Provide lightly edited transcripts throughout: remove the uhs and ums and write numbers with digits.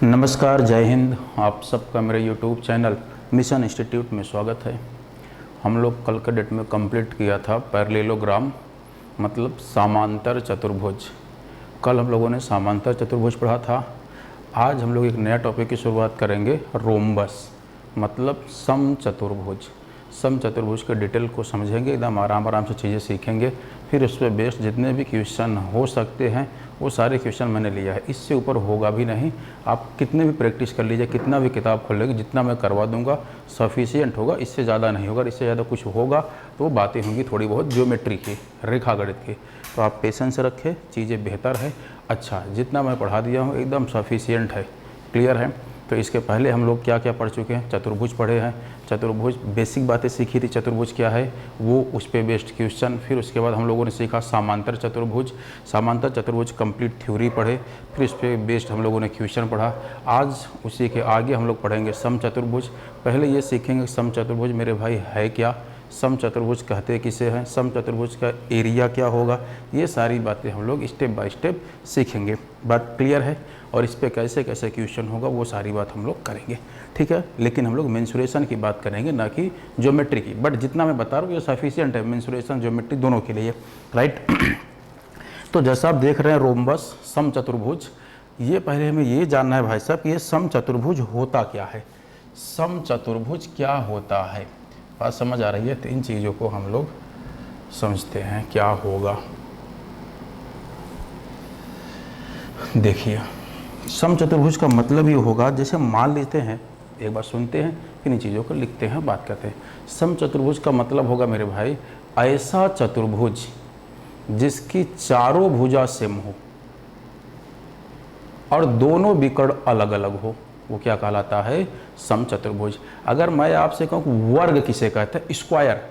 नमस्कार, जय हिंद। आप सबका मेरे यूट्यूब चैनल मिशन इंस्टीट्यूट में स्वागत है। हम लोग कल के डेट में कंप्लीट किया था पैरेललोग्राम, मतलब समांतर चतुर्भुज। कल हम लोगों ने समांतर चतुर्भुज पढ़ा था। आज हम लोग एक नया टॉपिक की शुरुआत करेंगे, रोम्बस, मतलब समचतुर्भुज। समचतुर्भुज के डिटेल को समझेंगे, एकदम आराम से चीज़ें सीखेंगे। फिर उस पर बेस्ड जितने भी क्वेश्चन हो सकते हैं वो सारे क्वेश्चन मैंने लिया है। इससे ऊपर होगा भी नहीं। आप कितने भी प्रैक्टिस कर लीजिए, कितना भी किताब खोल लीजिए, जितना मैं करवा दूंगा सफिशिएंट होगा, इससे ज़्यादा नहीं होगा। इससे ज़्यादा कुछ होगा तो बातें होंगी थोड़ी बहुत ज्योमेट्री की, रेखा गणित की। तो आप पेशेंस रखें, चीज़ें बेहतर है। अच्छा, जितना मैं पढ़ा दिया हूँ एकदम सफिशिएंट है, क्लियर है। तो इसके पहले हम लोग क्या क्या पढ़ चुके हैं, चतुर्भुज पढ़े हैं। चतुर्भुज बेसिक बातें सीखी थी, चतुर्भुज क्या है वो, उस पर बेस्ड क्वेश्चन। फिर उसके बाद हम लोगों ने सीखा समांतर चतुर्भुज। समांतर चतुर्भुज कंप्लीट थ्योरी पढ़े, फिर उस पर बेस्ड हम लोगों ने क्वेश्चन पढ़ा। आज उसी के आगे हम लोग पढ़ेंगे समचतुर्भुज। पहले ये सीखेंगे समचतुर्भुज मेरे भाई है क्या, समचतुर्भुज कहते किसे हैं, समचतुर्भुज का एरिया क्या होगा, ये सारी बातें हम लोग स्टेप बाय स्टेप सीखेंगे। बात क्लियर है। और इस पे कैसे कैसे क्वेश्चन होगा वो सारी बात हम लोग करेंगे, ठीक है। लेकिन हम लोग मेंसुरेशन की बात करेंगे, ना कि ज्योमेट्री की। बट जितना मैं बता रहा हूँ ये सफिशिएंट है, मेंसुरेशन ज्योमेट्री दोनों के लिए, राइट। तो जैसा आप देख रहे हैं रोम्बस, समचतुर्भुज, ये पहले हमें ये जानना है भाई साहब कि ये समचतुर्भुज होता क्या है। समचतुर्भुज क्या होता है, बात समझ आ रही है। तो इन चीज़ों को हम लोग समझते हैं क्या होगा। देखिए, समचतुर्भुज का मतलब ये होगा, जैसे मान लेते हैं, एक बार सुनते हैं फिर इन चीज़ों को लिखते हैं, बात करते हैं। समचतुर्भुज का मतलब होगा मेरे भाई ऐसा चतुर्भुज जिसकी चारों भुजा सेम हो और दोनों विकर्ण अलग अलग हो, वो क्या कहलाता है, समचतुर्भुज। अगर मैं आपसे कहूँ वर्ग किसे कहते हैं, स्क्वायर,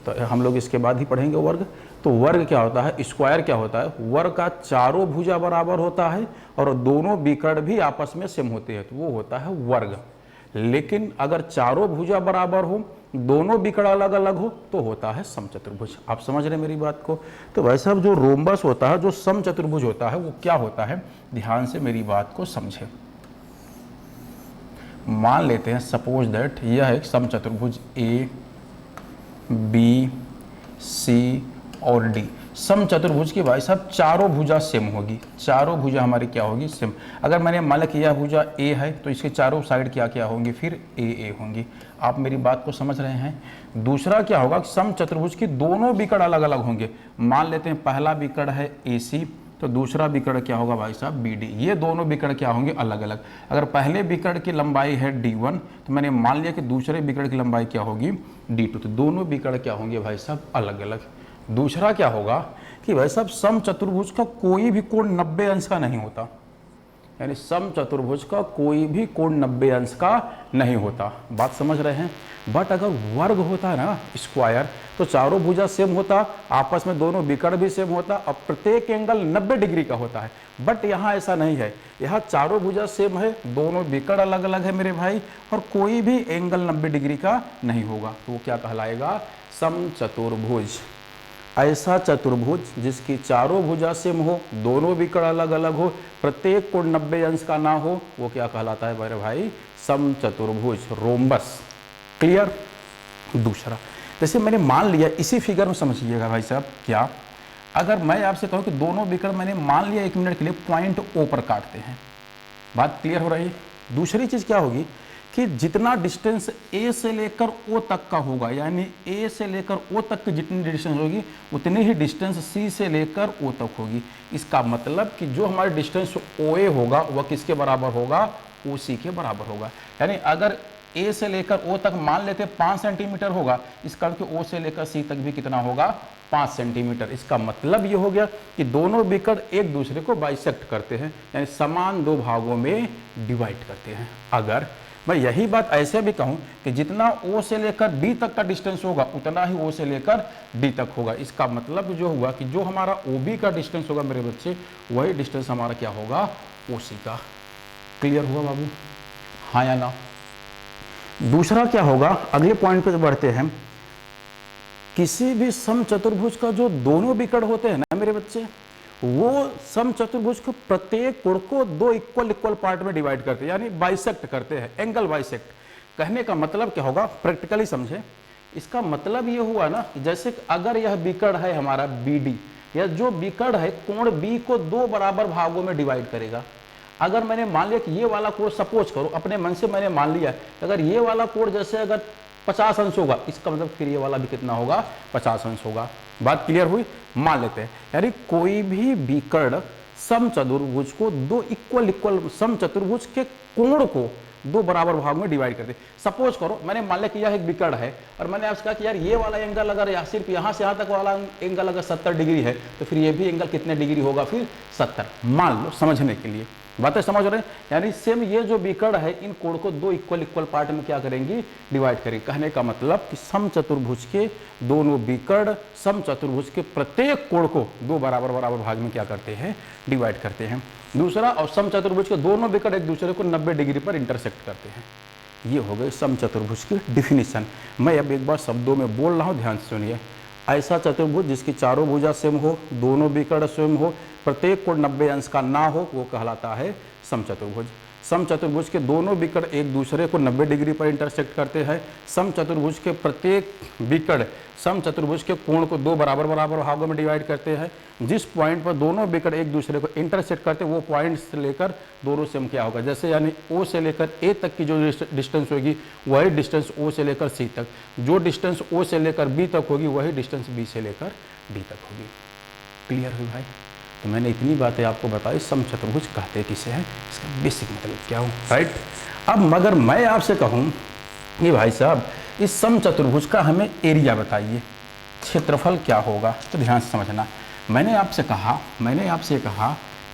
तो हम लोग इसके बाद ही पढ़ेंगे वर्ग। तो वर्ग क्या होता है, स्क्वायर क्या होता है, वर्ग का चारों भुजा बराबर होता है और दोनों विकर्ण भी आपस में सेम होते हैं, तो वो होता है वर्ग। लेकिन अगर चारों भुजा बराबर हो, दोनों विकर्ण अलग अलग हो, तो होता है समचतुर्भुज। आप समझ रहे हैं मेरी बात को। तो वैसे अब जो रोम्बस होता है, जो समचतुर्भुज होता है, वो क्या होता है, ध्यान से मेरी बात को समझे। मान लेते हैं सपोज दैट यह एक समचतुर्भुज ए बी सी और डी। समचतुर्भुज की भाई साहब चारों भुजा सेम होगी, चारों भुजा हमारी क्या होगी, सेम। अगर मैंने मान लिया कि यह भुजा ए है तो इसके चारों साइड क्या क्या होंगी, फिर ए होंगी। आप मेरी बात को समझ रहे हैं। दूसरा क्या होगा, समचतुर्भुज की दोनों विकर्ण अलग अलग होंगे। मान लेते हैं पहला विकर्ण है ए सी, तो दूसरा विकर्ण क्या होगा भाई साहब, बी डी। ये दोनों विकर्ण क्या होंगे, अलग अलग। अगर पहले विकर्ण की लंबाई है d1, तो मैंने मान लिया कि दूसरे विकर्ण की लंबाई क्या होगी, d2, तो दोनों विकर्ण क्या होंगे भाई साहब, अलग अलग। दूसरा क्या होगा कि भाई साहब समचतुर्भुज का कोई भी कोण 90 अंश का नहीं होता, यानी समचतुर्भुज का कोई भी कोण 90 अंश का नहीं होता, बात समझ रहे हैं। बट अगर वर्ग होता है ना, स्क्वायर, तो चारों भुजा सेम होता, आपस में दोनों विकर्ण भी सेम होता और प्रत्येक एंगल 90 डिग्री का होता है। बट यहाँ ऐसा नहीं है, यहाँ चारों भुजा सेम है, दोनों विकर्ण अलग अलग है मेरे भाई, और कोई भी एंगल 90 डिग्री का नहीं होगा, तो वो क्या कहलाएगा, समचतुर्भुज। ऐसा चतुर्भुज जिसकी चारों भुजा सेम हो, दोनों विकर्ण अलग अलग हो, प्रत्येक कोण 90 अंश का ना हो, वो क्या कहलाता है मेरे भाई, समचतुर्भुज, रोम्बस। क्लियर। दूसरा, जैसे मैंने मान लिया, इसी फिगर में समझिएगा भाई साहब, क्या अगर मैं आपसे कहूं कि दोनों विकर्ण मैंने मान लिया 1 मिनट के लिए पॉइंट ओ पर काटते हैं, बात क्लियर हो रही है। दूसरी चीज क्या होगी कि जितना डिस्टेंस ए से लेकर ओ तक का होगा, यानी ए से लेकर ओ तक की जितनी डिस्टेंस होगी उतनी ही डिस्टेंस सी से लेकर ओ तक होगी। इसका मतलब कि जो हमारा डिस्टेंस ओ ए होगा वह किसके बराबर होगा, ओ सी के बराबर होगा। यानी अगर ए से लेकर ओ तक मान लेते 5 सेंटीमीटर होगा, इसका मतलब ओ से लेकर सी तक भी कितना होगा, 5 सेंटीमीटर। इसका मतलब ये हो गया कि दोनों विकर्ण एक दूसरे को बाइसेक्ट करते हैं, यानी समान दो भागों में डिवाइड करते हैं। अगर मैं यही बात ऐसे भी कहूं कि जितना ओ से लेकर बी तक का डिस्टेंस होगा उतना ही ओ से लेकर डी तक होगा, इसका मतलब जो हुआ कि जो हमारा ओ बी का डिस्टेंस होगा मेरे बच्चे, वही डिस्टेंस हमारा क्या होगा, ओ सी का। क्लियर हुआ बाबू, हाँ या ना। दूसरा क्या होगा, अगले पॉइंट पे बढ़ते हैं। किसी भी समचतुर्भुज का जो दोनों विकर्ण होते हैं ना मेरे बच्चे, वो समचतुर्भुज के प्रत्येक कोण को दो इक्वल पार्ट में डिवाइड करते हैं, यानी बाइसेक्ट करते हैं, एंगल बाइसेक्ट। कहने का मतलब क्या होगा, प्रैक्टिकली समझे। इसका मतलब ये हुआ ना, जैसे अगर यह बीकड़ है हमारा BD, यह जो बीकड़ है कोण B को दो बराबर भागों में डिवाइड करेगा। अगर मैंने मान लिया कि ये वाला कोण, सपोज करो अपने मन से मैंने मान लिया अगर ये वाला कोण जैसे अगर 50 अंश होगा, इसका मतलब फिर ये वाला भी कितना होगा, 50 अंश होगा। बात क्लियर हुई। मान लेते हैं यानी कोई भी बीकड़ समचतुर्भुज को दो इक्वल समचतुर्भुज के कोण को दो बराबर भाग में डिवाइड करते। सपोज करो मैंने मान लिया कि यह एक बीकड़ है और मैंने आपसे कहा कि यार ये वाला एंगल अगर या सिर्फ यहाँ से यहाँ तक वाला एंगल अगर 70 डिग्री है तो फिर ये भी एंगल कितने डिग्री होगा, फिर 70। मान लो समझने के लिए, बातें समझ रहे हैं। यानी सेम ये जो बीकड़ है इन कोण को दो इक्वल पार्ट में क्या करेंगी, डिवाइड करेंगे। कहने का मतलब कि समचतुर्भुज के दोनों बीकड़ समचतुर्भुज के प्रत्येक कोण को दो बराबर भाग में क्या करते हैं, डिवाइड करते हैं। दूसरा, और समचतुर्भुज के दोनों बीकड़ एक दूसरे को 90 डिग्री पर इंटरसेक्ट करते हैं। ये हो गए समचतुर्भुज की डिफिनीशन। मैं अब एक बार शब्दों में बोल रहा हूँ, ध्यान से सुनिए। ऐसा चतुर्भुज जिसकी चारों भुजा सेम हो, दोनों बीकड़ सेम हो, प्रत्येक कोण 90 अंश का ना हो, वो कहलाता है समचतुर्भुज। समचतुर्भुज के दोनों बीकड़ एक दूसरे को 90 डिग्री पर इंटरसेक्ट करते हैं। समचतुर्भुज के प्रत्येक बीकड़ समचतुर्भुज के कोण को दो बराबर भागों में डिवाइड करते हैं। जिस पॉइंट पर दोनों बीकड़ एक दूसरे को इंटरसेक्ट करते हैं वो पॉइंट से लेकर दोनों सेम क्या होगा, जैसे यानी O से लेकर A तक की जो डिस्टेंस होगी वही डिस्टेंस O से लेकर C तक, जो डिस्टेंस O से लेकर B तक होगी वही डिस्टेंस B से लेकर D तक होगी। क्लियर हुई भाई। तो मैंने इतनी बातें आपको बताई, समचतुर्भुज कहते किसे हैं, इसका बेसिक मतलब क्या हो, राइट। अब मगर मैं आपसे कहूँ कि भाई साहब इस समचतुर्भुज का हमें एरिया बताइए, क्षेत्रफल क्या होगा, तो ध्यान से समझना। मैंने आपसे कहा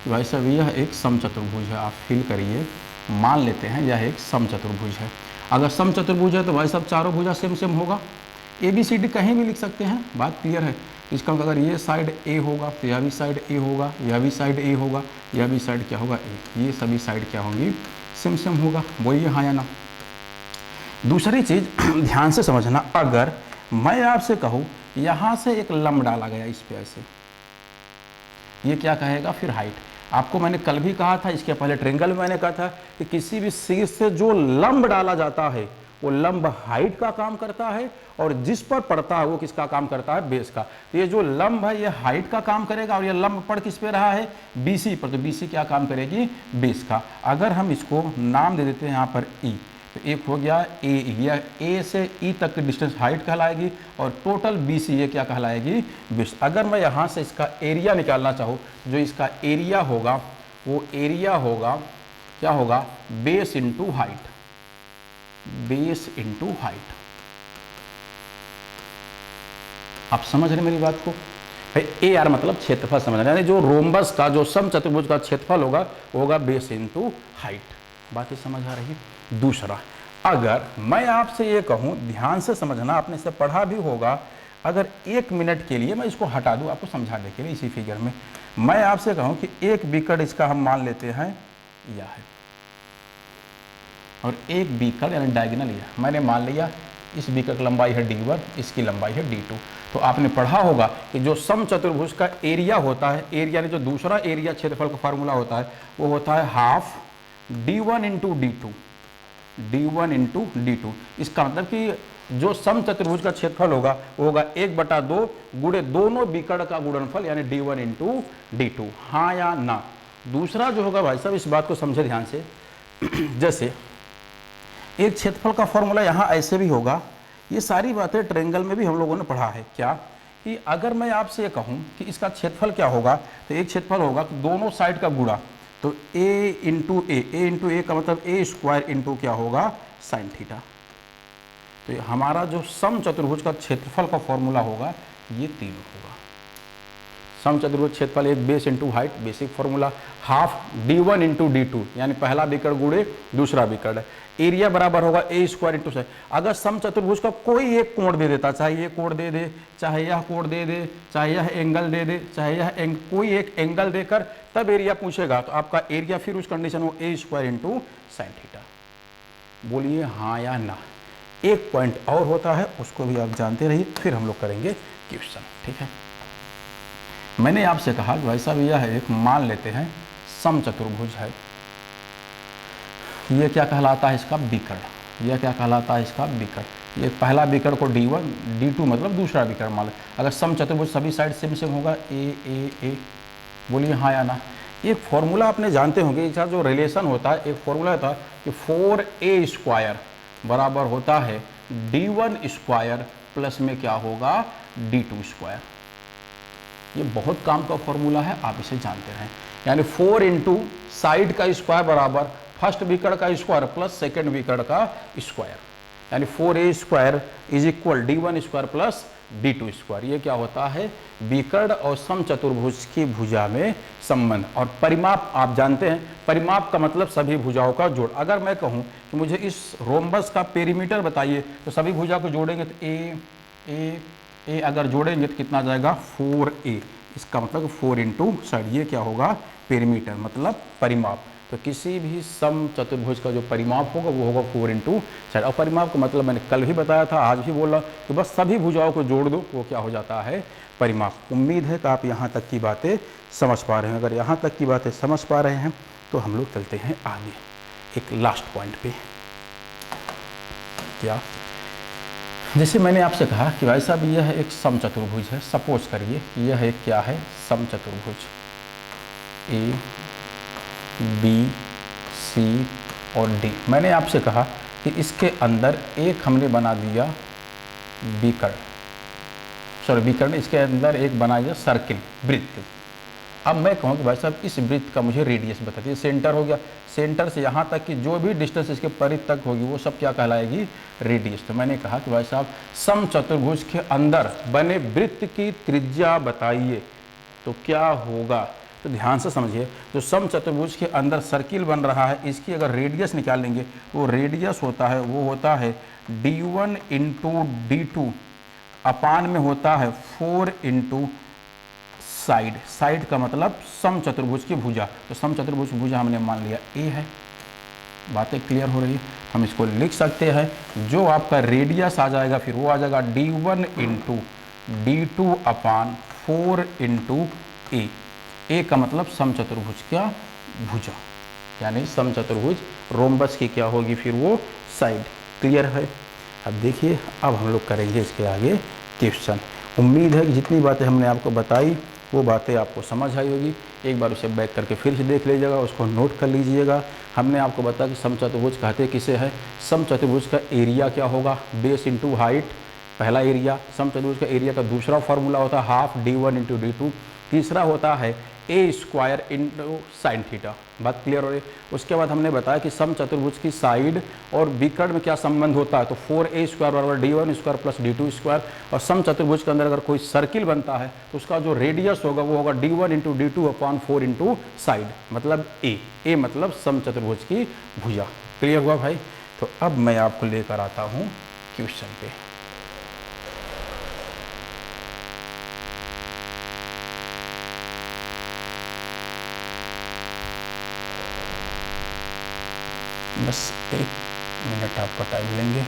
कि भाई साहब यह एक समचतुर्भुज है, आप फील करिए, मान लेते हैं यह एक समचतुर्भुज है। अगर समचतुर्भुज है तो भाई साहब चारों भुजा सेम होगा, ABCD कहीं भी लिख सकते हैं, बात क्लियर है। इसका अगर ये साइड A होगा तो यह भी साइड A होगा, यह भी साइड A होगा, यह भी साइड क्या होगा A, ये सभी साइड क्या होंगी, सेम होगा। बोलिए हाँ या ना। दूसरी चीज़ ध्यान से समझना, अगर मैं आपसे कहूँ यहाँ से एक लंब डाला गया इस पे ऐसे, ये क्या कहेगा फिर हाइट। आपको मैंने कल भी कहा था, इसके पहले ट्रेंगल में मैंने कहा था कि किसी भी शीर्ष से जो लंब डाला जाता है वो लंब हाइट का काम करता है और जिस पर पड़ता है वो किसका काम करता है, बेस का। तो ये जो लंब है ये हाइट का काम करेगा और ये लंब पड़ किस पे रहा है, BC पर, तो BC क्या काम करेगी, बेस का। अगर हम इसको नाम दे देते हैं यहाँ पर E, तो एक हो गया AE, या A से E तक की डिस्टेंस हाइट कहलाएगी और टोटल BC ये क्या कहलाएगी, बेस। अगर मैं यहाँ से इसका एरिया निकालना चाहूँ, जो इसका एरिया होगा वो एरिया होगा क्या होगा, base into height, base into height. आप समझ रहे मेरी बात को भाई। AR मतलब क्षेत्रफल समझना, यानी जो रोम्बस का, जो समचतुर्भुज का क्षेत्रफल होगा वो होगा बेस इंटू हाइट। बातें समझ आ रही। दूसरा, अगर मैं आपसे ये कहूँ, ध्यान से समझना, आपने इसे पढ़ा भी होगा, अगर 1 मिनट के लिए मैं इसको हटा दूँ आपको समझाने के लिए इसी फिगर में, मैं आपसे कहूँ कि एक बीकड़ इसका हम मान लेते हैं यह है और एक बीकड़ यानी डायगोनल यह, मैंने मान लिया इस बीकड़ की लंबाई है D1, इसकी लंबाई है D2। तो आपने पढ़ा होगा कि जो समचतुर्भुज का एरिया होता है, एरिया यानी जो दूसरा एरिया क्षेत्रफल का फार्मूला होता है वो होता है half D1 into D2, D1 into D2। इसका मतलब कि जो समचतुर्भुज का क्षेत्रफल होगा वो होगा 1/2 गुणे दोनों बीकड़ का गुणनफल यानी D1 इंटू D2। हाँ या ना। दूसरा जो होगा भाई साहब, इस बात को समझे ध्यान से, जैसे एक क्षेत्रफल का फॉर्मूला यहाँ ऐसे भी होगा, ये सारी बातें ट्रायंगल में भी हम लोगों ने पढ़ा है। क्या कि अगर मैं आपसे कहूँ कि इसका क्षेत्रफल क्या होगा, तो एक क्षेत्रफल होगा कि दोनों साइड का गुणा, तो A इंटू ए का मतलब A² इंटू क्या होगा, साइन थीटा। तो हमारा जो समचतुर्भुज का क्षेत्रफल का फॉर्मूला होगा ये तीनों होगा। समचतुर्भुज क्षेत्रफल एक base into height, basic formula, half D1 into D2 यानी पहला बीकड़ गुणे दूसरा बीकड़, एरिया बराबर होगा A² इंटू साइन। अगर समचतुर्भुज का कोई एक कोण दे देता, चाहे ये कोण दे दे, चाहे यह कोण दे दे, चाहे यह एंगल दे दे, चाहे यह कोई एक एंगल देकर तब एरिया पूछेगा, तो आपका एरिया फिर उस कंडीशन में A² इंटू साइन थीटा। बोलिए हाँ या ना। एक पॉइंट और होता है, उसको भी आप जानते रहिए, फिर हम लोग करेंगे क्वेश्चन, ठीक है। मैंने आपसे कहा कि भाई साहब यह है एक, मान लेते हैं समचतुर्भुज है, ये क्या कहलाता है इसका विकर्ण, यह क्या कहलाता है इसका विकर्ण। ये पहला विकर्ण को D1 D2 मतलब दूसरा विकर्ण मान लो। अगर समचतुर्भुज सभी साइड सेम सेम होगा ए, बोलिए हाँ या ना। एक फॉर्मूला आपने जानते होंगे, इसका जो रिलेशन होता है, एक फॉर्मूला होता है कि 4a स्क्वायर बराबर होता है D1 स्क्वायर प्लस में क्या होगा D2 स्क्वायर। ये बहुत काम का फॉर्मूला है, आप इसे जानते रहें। यानी 4 इंटू साइड का स्क्वायर बराबर फर्स्ट विकर्ण का स्क्वायर प्लस सेकेंड विकर्ण का स्क्वायर, यानी 4a square is equal D1 square plus D2 square. ये क्या होता है विकर्ण और समचतुर्भुज की भुजा में संबंध। और परिमाप आप जानते हैं, परिमाप का मतलब सभी भुजाओं का जोड़। अगर मैं कहूं कि मुझे इस रोम्बस का पेरीमीटर बताइए तो सभी भुजा को जोड़ेंगे तो ए अगर जोड़ेंगे तो कितना जाएगा 4a। इसका मतलब 4 इंटू साइड, ये क्या होगा पेरीमीटर मतलब परिमाप। तो किसी भी समचतुर्भुज का जो परिमाप होगा वो होगा 4 इंटू साइड। और परिमाप का मतलब मैंने कल भी बताया था, आज भी बोला कि बस सभी भुजाओं को जोड़ दो, वो क्या हो जाता है परिमाप। उम्मीद है कि आप यहाँ तक की बातें समझ पा रहे हैं। अगर यहाँ तक की बातें समझ पा रहे हैं तो हम लोग चलते हैं आगे एक लास्ट पॉइंट पे। क्या, जैसे मैंने आपसे कहा कि भाई साहब यह एक समचतुर्भुज है, सपोज करिए यह एक क्या है समचतुर्भुज ए बी सी और डी। मैंने आपसे कहा कि इसके अंदर एक हमने बना दिया विकर्ण, विकर्ण, इसके अंदर एक बना दिया सर्किल वृत्त। अब मैं कहूँ कि भाई साहब इस वृत्त का मुझे रेडियस बता दीजिए। सेंटर हो गया, सेंटर से यहाँ तक की जो भी डिस्टेंस इसके परिध तक होगी वो सब क्या कहलाएगी रेडियस। तो मैंने कहा कि भाई साहब समचतुर्भुज के अंदर बने वृत्त की त्रिज्या बताइए तो क्या होगा। तो ध्यान से समझिए, जो समचतुर्भुज के अंदर सर्किल बन रहा है इसकी अगर रेडियस निकाल लेंगे तो वो रेडियस होता है, वो होता है D1 इंटू D2 अपान में होता है 4 इंटू साइड। साइड का मतलब समचतुर्भुज की भुजा। तो समचतुर्भुज की भुजा हमने मान लिया ए है। बातें क्लियर हो रही है, हम इसको लिख सकते हैं। जो आपका रेडियस आ जाएगा फिर वो आ जाएगा D1 इंटू D2 अपान 4 इंटू ए। ए का मतलब समचतुर्भुज का भुजा, यानी समचतुर्भुज रोम्बस की क्या होगी फिर वो साइड। क्लियर है। अब देखिए, अब हम लोग करेंगे इसके आगे क्वेश्चन। उम्मीद है कि जितनी बातें हमने आपको बताई वो बातें आपको समझ आई होगी। एक बार उसे बैक करके फिर से देख लीजिएगा, उसको नोट कर लीजिएगा। हमने आपको बताया कि समचतुर्भुज कहते किसे है। समचतुर्भुज का एरिया क्या होगा, बेस इंटू हाइट, पहला एरिया। समचतुर्भुज का एरिया का दूसरा फॉर्मूला होता है हाफ D1 इंटू D2। तीसरा होता है ए स्क्वायर इंटू साइन थीटा। बात क्लियर हो रही है। उसके बाद हमने बताया कि समचतुर्भुज की साइड और विकर्ण में क्या संबंध होता है, तो 4a स्क्वायर बराबर D1 square plus D2 square. और समचतुर्भुज के अंदर अगर कोई सर्किल बनता है तो उसका जो रेडियस होगा वो होगा D1 into D2 upon 4 into side, मतलब ए मतलब समचतुर्भुज की भुजा। क्लियर हुआ भाई। तो अब मैं आपको लेकर आता हूँ क्वेश्चन पे। बस 1 मिनट आपका टाइम लेंगे।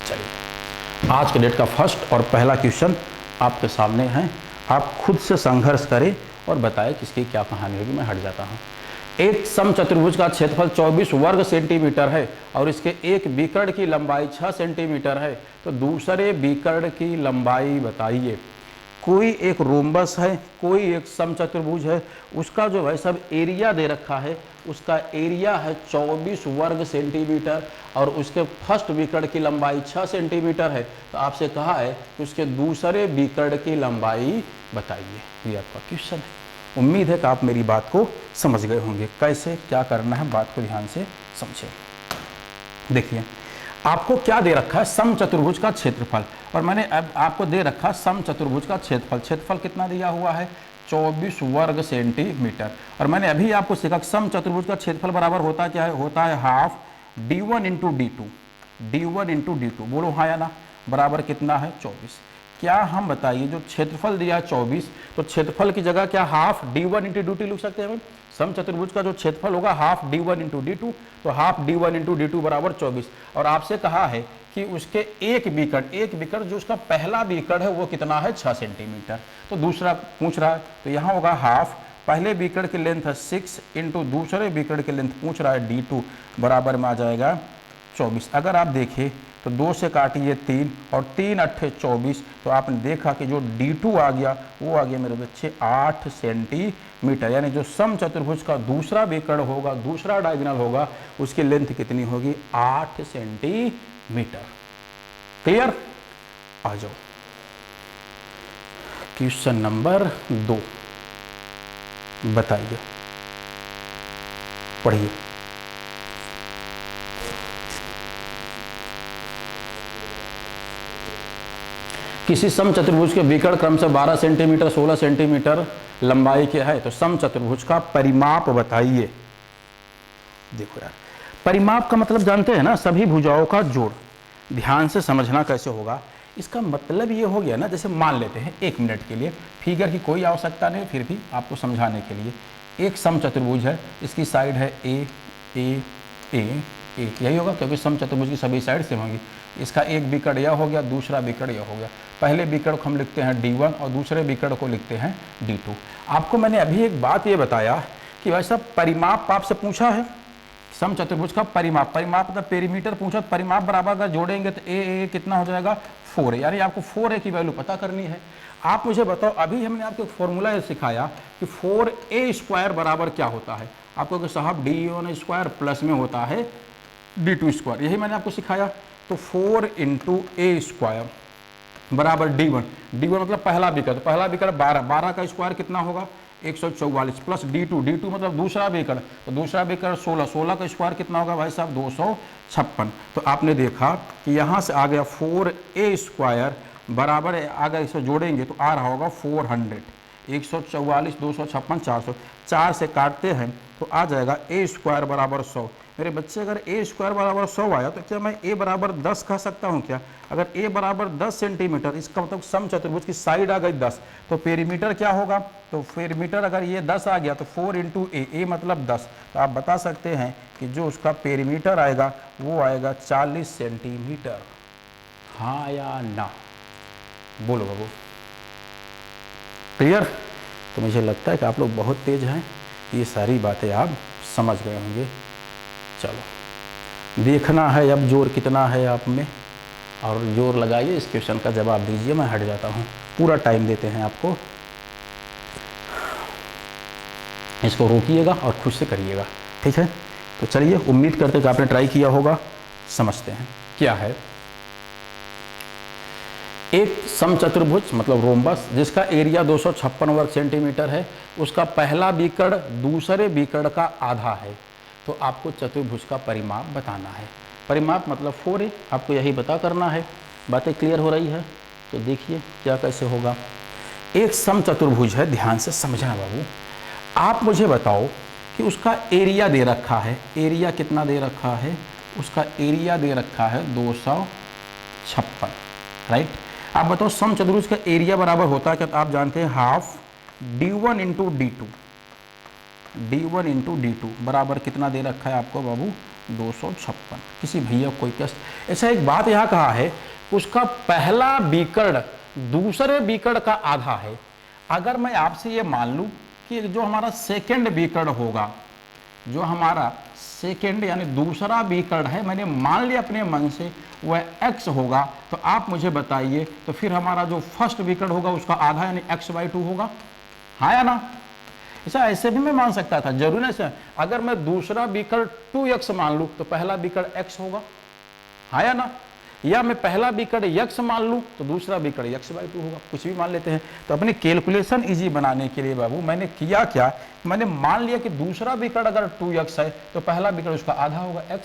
चलिए, आज के डेट का फर्स्ट और पहला क्वेश्चन आपके सामने है। आप खुद से संघर्ष करें और बताएं किसकी क्या कहानी होगी। मैं हट जाता हूँ। एक समचतुर्भुज का क्षेत्रफल 24 वर्ग सेंटीमीटर है और इसके एक विकर्ण की लंबाई 6 सेंटीमीटर है। तो दूसरे विकर्ण की लंबाई बताइए। कोई एक रोम्बस है, कोई एक समचतुर्भुज है, उसका जो भाई साहब एरिया दे रखा है, उसका एरिया है 24 वर्ग सेंटीमीटर और उसके फर्स्ट विकर्ण की लंबाई 6 सेंटीमीटर है। तो आपसे कहा है कि उसके दूसरे विकर्ण की लंबाई बताइए। ये आपका क्वेश्चन है। उम्मीद है कि आप मेरी बात को समझ गए होंगे। कैसे क्या करना है बात को ध्यान से समझें। देखिए, आपको क्या दे रखा है, समचतुर्भुज का क्षेत्रफल, और मैंने अब आपको दे रखा समचतुर्भुज का क्षेत्रफल। क्षेत्रफल कितना दिया हुआ है 24 वर्ग सेंटीमीटर। और मैंने अभी आपको सीखा समचतुर्भुज का क्षेत्रफल बराबर होता क्या है, होता है half D1 into D2। D1 into D2 बोलो हाँ या ना, बराबर कितना है 24। क्या हम बताइए जो क्षेत्रफल दिया 24, तो क्षेत्रफल की जगह क्या हाफ d1 इंटू dt लिख सकते हैं हम। समचतुर्भुज का जो क्षेत्रफल होगा हाफ d1 इंटू d2, तो हाफ d1 इंटू d2 बराबर 24। और आपसे कहा है कि उसके एक विकर्ण जो उसका पहला विकर्ण है वो कितना है 6 सेंटीमीटर। तो दूसरा पूछ रहा है, तो यहाँ होगा हाफ, पहले विकर्ण की लेंथ है 6 इंटू दूसरे विकर्ण की लेंथ पूछ रहा है d2 बराबर में आ जाएगा 24। अगर आप देखें तो 2 से काटिए 3 और 3 अट्ठे 24, तो आपने देखा कि जो d2 आ गया वो आ गया मेरे बच्चे 8 सेंटीमीटर। यानी जो समचतुर्भुज का दूसरा विकर्ण होगा, दूसरा डायगोनल होगा, उसकी लेंथ कितनी होगी 8 सेंटीमीटर। क्लियर? आ जाओ क्वेश्चन नंबर 2, बताइए, पढ़िए। किसी समचतुर्भुज के विकर्ण क्रम से 12 सेंटीमीटर 16 सेंटीमीटर लंबाई के है, तो समचतुर्भुज का परिमाप बताइए। देखो यार, परिमाप का मतलब जानते हैं ना, सभी भुजाओं का जोड़। ध्यान से समझना कैसे होगा। इसका मतलब ये हो गया ना, जैसे मान लेते हैं 1 मिनट के लिए, फिगर की कोई आवश्यकता नहीं, फिर भी आपको समझाने के लिए, एक समचतुर्भुज है, इसकी साइड है ए ए ए ए, यही होगा क्योंकि समचतुर्भुज की सभी साइड सेम होंगी। इसका एक विकर्ण यह हो गया, दूसरा विकर्ण यह हो गया। पहले विकर्ण को हम लिखते हैं d1 और दूसरे विकर्ण को लिखते हैं d2। आपको मैंने अभी एक बात ये बताया कि वैसा परिमाप आपसे पूछा है, समचतुर्भुज का परिमाप मतलब पेरीमीटर पूछा, परिमाप बराबर अगर जोड़ेंगे तो ए कितना हो जाएगा 4a, यानी आपको 4a की वैल्यू पता करनी है। आप मुझे बताओ, अभी हमने आपको एक फॉर्मूला सिखाया कि 4a स्क्वायर बराबर क्या होता है। आपको कि साहब d1 स्क्वायर प्लस में होता है d2 स्क्वायर, यही मैंने आपको सिखाया। तो 4 इंटू ए स्क्वायर बराबर d1 मतलब पहला विकर्ण, पहला विकर्ण 12 का स्क्वायर कितना होगा 144 प्लस d2 मतलब दूसरा विकर्ण, तो दूसरा विकर्ण 16 का स्क्वायर कितना होगा भाई साहब 256। तो आपने देखा कि यहाँ से आ गया 4a स्क्वायर बराबर है, अगर इसे जोड़ेंगे तो आ रहा होगा 400, 144 256 400, 4 से काटते हैं तो आ जाएगा a स्क्वायर बराबर 100। मेरे बच्चे अगर a स्क्वायर बराबर 100 आया तो क्या मैं a बराबर 10 कह सकता हूँ क्या? अगर a बराबर 10 सेंटीमीटर, इसका मतलब समचतुर्भुज की साइड आ गई 10, तो पेरीमीटर क्या होगा? तो पेरीमीटर अगर ये 10 आ गया तो 4 इंटू ए मतलब 10, तो आप बता सकते हैं कि जो उसका पेरीमीटर आएगा वो आएगा 40 सेंटीमीटर। हाँ या ना? बोलो बाबू। क्लियर? तो मुझे लगता है कि आप लोग बहुत तेज हैं, ये सारी बातें आप समझ गए होंगे। चलो देखना है अब जोर कितना है आप में, और जोर लगाइए, इस क्वेश्चन का जवाब दीजिए। मैं हट जाता हूँ, पूरा टाइम देते हैं आपको, इसको रोकिएगा और खुद से करिएगा, ठीक है? तो चलिए, उम्मीद करते कि आपने ट्राई किया होगा। समझते हैं क्या है। एक समचतुर्भुज मतलब रोम्बस जिसका एरिया 256 वर्ग सेंटीमीटर है, उसका पहला विकर्ण दूसरे विकर्ण का आधा है, तो आपको चतुर्भुज का परिमाप बताना है। परिमाप मतलब 4a, आपको यही पता करना है। बातें क्लियर हो रही है? तो देखिए क्या कैसे होगा। एक समचतुर्भुज है, ध्यान से समझना बाबू। आप मुझे बताओ कि उसका एरिया दे रखा है, एरिया कितना दे रखा है? उसका एरिया दे रखा है 256, राइट? आप बताओ समचतुर्भुज का एरिया बराबर होता है क्या? तो आप जानते हैं half d1 into d2, d1 into d2 बराबर कितना दे रखा है आपको बाबू? 256। किसी भैया कोई कष्ट? ऐसा एक बात यहाँ कहा है, उसका पहला विकर्ण दूसरे विकर्ण का आधा है। अगर मैं आपसे ये मान लूँ कि जो हमारा सेकेंड विकर्ण होगा, जो हमारा सेकेंड यानी दूसरा विकर्ण है, मैंने मान लिया अपने मन से वह x होगा, तो आप मुझे बताइए तो फिर हमारा जो फर्स्ट विकर्ण होगा उसका आधा यानी x/2 होगा। हाँ या ना? ऐसा ऐसे भी मैं मान सकता था, जरूर नहीं से। अगर मैं दूसरा विकर्ण 2x मान लूँ तो पहला विकर्ण x होगा। हाँ या ना? या मैं पहला विकर्ण x मान लूँ तो दूसरा विकर्ण x/2 होगा, कुछ भी मान लेते हैं। तो अपनी कैलकुलेशन इजी बनाने के लिए बाबू मैंने किया क्या, मैंने मान लिया कि दूसरा विकर्ण अगर 2x है तो पहला विकर्ण उसका आधा होगा x।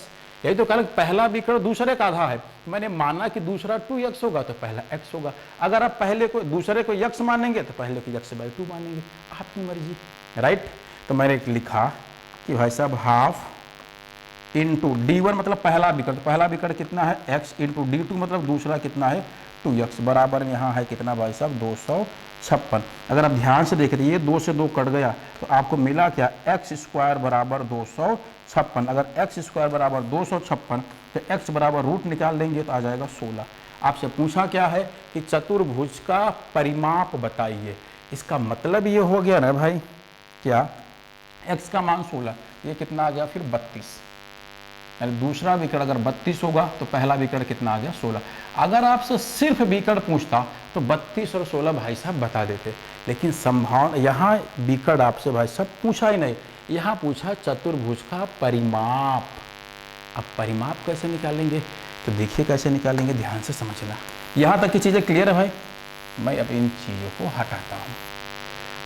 यही तो कहा पहला विकर्ण दूसरे का आधा है, मैंने माना कि दूसरा 2x होगा तो पहला x होगा। अगर आप पहले को दूसरे को x मानेंगे तो पहले को x/2 मानेंगे, आपकी मर्जी, राइट? तो मैंने लिखा कि भाई साहब हाफ इंटू D1 मतलब पहला विकर्ण, तो पहला विकर्ण कितना है x, इंटू D2 मतलब दूसरा कितना है 2x, बराबर में यहाँ है कितना भाई साहब 256। अगर आप ध्यान से देख रहे 2 से 2 कट गया तो आपको मिला क्या x स्क्वायर बराबर 256। अगर x स्क्वायर बराबर 256 तो x बराबर रूट निकाल लेंगे तो आ जाएगा 16। आपसे पूछा क्या है कि चतुर्भुज का परिमाप बताइए, इसका मतलब ये हो गया ना भाई क्या x का मान 16, ये कितना आ गया फिर 32, यानी दूसरा विकर्ण अगर 32 होगा तो पहला विकर्ण कितना आ गया 16। अगर आपसे सिर्फ विकर्ण पूछता तो 32 और 16 भाई साहब बता देते, लेकिन संभावना यहाँ विकर्ण आपसे भाई साहब पूछा ही नहीं, यहाँ पूछा चतुर्भुज का परिमाप। अब परिमाप कैसे निकालेंगे तो देखिए कैसे निकालेंगे, ध्यान से समझना। यहाँ तक की चीज़ें क्लियर है भाई, मैं अब इन चीज़ों को हटाता हूँ।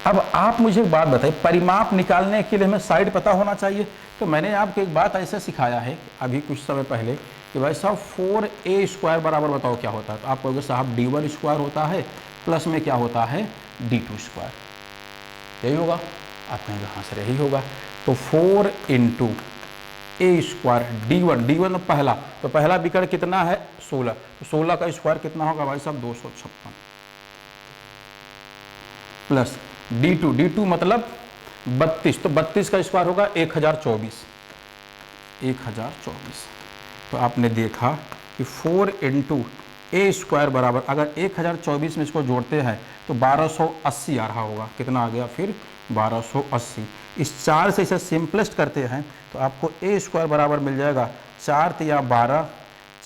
अब आप मुझे एक बात बताइए, परिमाप निकालने के लिए हमें साइड पता होना चाहिए। तो मैंने आपको एक बात ऐसे सिखाया है अभी कुछ समय पहले कि भाई साहब 4a स्क्वायर बराबर बताओ क्या होता है, तो आप कहोगे साहब D1 स्क्वायर होता है प्लस में क्या होता है D2 स्क्वायर, यही होगा। आप कहेंगे हाँ सर यही होगा। तो 4 इंटू ए स्क्वायर D1 पहला, तो पहला विकर्ण कितना है 16, तो 16 का स्क्वायर कितना होगा भाई साहब 256, प्लस D2 मतलब 32, तो 32 का स्क्वायर होगा 1024। तो आपने देखा कि 4 इंटू ए स्क्वायर बराबर, अगर 1024 में इसको जोड़ते हैं तो 1280 आ रहा होगा, कितना आ गया फिर 1280। इस 4 से इसे सिंपलेस्ट करते हैं तो आपको ए स्क्वायर बराबर मिल जाएगा 4 तिया 12,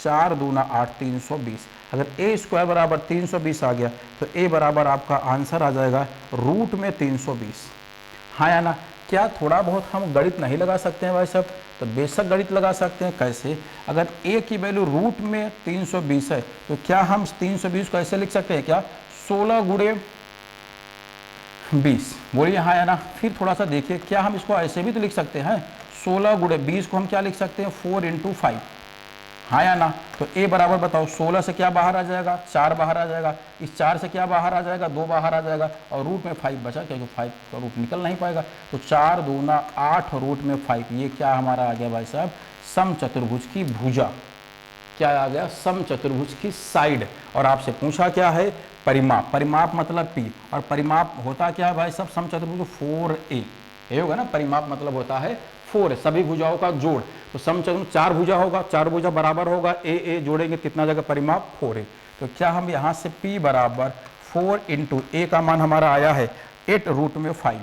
4 दूना 8, 320। अगर ए स्क्वायर बराबर 320 आ गया तो ए बराबर आपका आंसर आ जाएगा रूट में 320। हाँ या ना? क्या थोड़ा बहुत हम गणित नहीं लगा सकते हैं भाई साहब? तो बेशक गणित लगा सकते हैं। कैसे? अगर ए की वैल्यू रूट में 320 है तो क्या हम 320 को ऐसे लिख सकते हैं क्या 16 गुणे 20? बोलिए हाँ या ना? फिर थोड़ा सा देखिए, क्या हम इसको ऐसे भी तो लिख सकते हैं 16 गुणे 20 को हम क्या लिख सकते हैं 4 इंटू 5। हाँ या ना? तो ए बराबर बताओ 16 से क्या बाहर आ जाएगा 4 बाहर आ जाएगा, इस 4 से क्या बाहर आ जाएगा 2 बाहर आ जाएगा, और रूट में 5 बचा क्योंकि 5 का रूट निकल नहीं पाएगा। तो 4 दूना 8 रूट में 5, ये क्या हमारा आ गया भाई साहब समचतुर्भुज की भुजा। क्या आ गया? समचतुर्भुज की साइड। और आपसे पूछा क्या है परिमाप। परिमाप मतलब पी, और परिमाप होता क्या है भाई साहब समचतुर्भुज 4a, ये होगा ना। परिमाप मतलब होता है 4 सभी भुजाओं का जोड़। तो समचतुर्भुज 4 भुजा होगा, 4 भुजा बराबर होगा ए जोड़ेंगे कितना जगह परिमाप 4a। तो क्या हम यहाँ से p बराबर 4 इंटू ए का मान हमारा आया है 8 रूट में 5,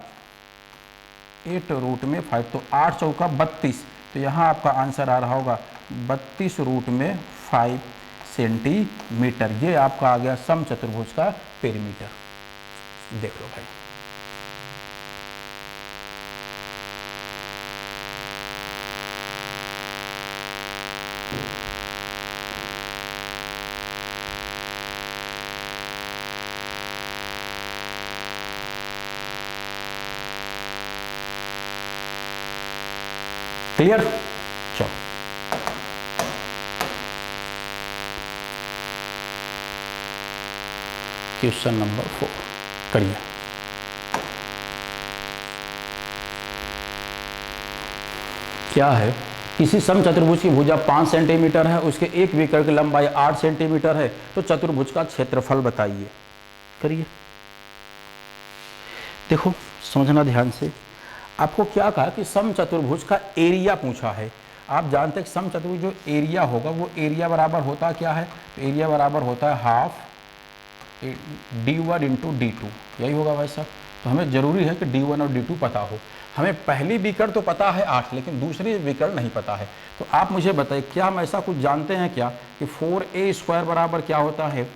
8 रूट में 5, तो 8 चौका 32। तो यहाँ आपका आंसर आ रहा होगा 32 रूट में 5 सेंटीमीटर। ये आपका आ गया समचतुर्भुज का पेरीमीटर। देख लो भाई। क्लियर? चलो क्वेश्चन नंबर 4 करिए। क्या है? किसी समचतुर्भुज की भुजा 5 सेंटीमीटर है, उसके एक विकर्ण की लंबाई 8 सेंटीमीटर है, तो चतुर्भुज का क्षेत्रफल बताइए। करिए। देखो समझना ध्यान से। आपको क्या कहा कि समचतुर्भुज का एरिया पूछा है। आप जानते हैं कि समचतुर्भुज जो एरिया होगा वो एरिया बराबर होता क्या है? तो एरिया बराबर होता है हाफ D1 इंटू D2, यही होगा भाई साहब। तो हमें जरूरी है कि D1 और D2 पता हो। हमें पहली विकर्ण तो पता है 8, लेकिन दूसरी विकर्ण नहीं पता है। तो आप मुझे बताइए क्या हम ऐसा कुछ जानते हैं क्या कि 4a स्क्वायर बराबर क्या होता है